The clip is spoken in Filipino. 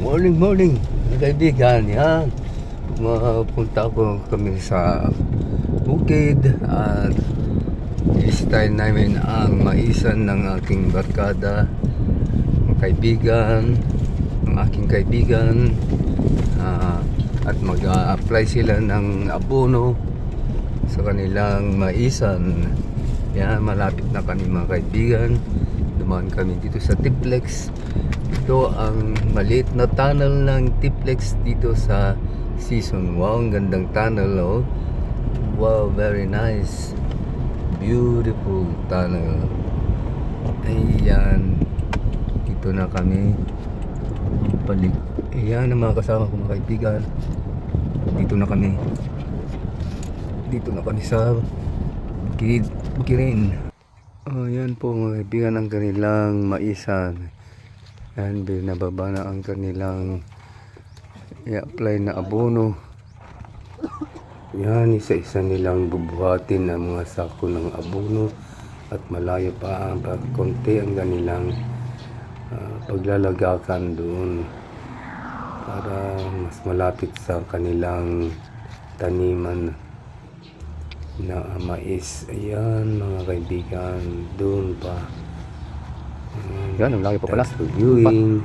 Morning, morning, mga kaibigan. Yan, mapunta ko kami sa bukid at i-style namin ang maisan ng aking barkada, mga kaibigan, ng aking kaibigan, at mag-a-apply sila ng abono sa kanilang maisan. Yan, malapit na kami mga kaibigan. Dumaan kami dito sa Tiplex. Ito ang maliit na tunnel ng Tiplex dito sa Season. Wow, ang gandang tunnel, oh. Wow, very nice. Beautiful tunnel. Ayan, dito na kami balik. Ayan ang mga kasama ko mga kaibigan. Dito na kami sa Bukirin. Oh, yan po mga kaibigan ang kanilang maisan. Yan, binababa na ang kanilang i-apply na abono. Yan, isa-isa nilang bubuhatin ang mga sako ng abono at malayo pa ang konti ang kanilang paglalagakan doon para mas malapit sa kanilang taniman na mais. Ayan mga kaibigan, doon pa. Yan, ang laki pa pala. Thanks for viewing.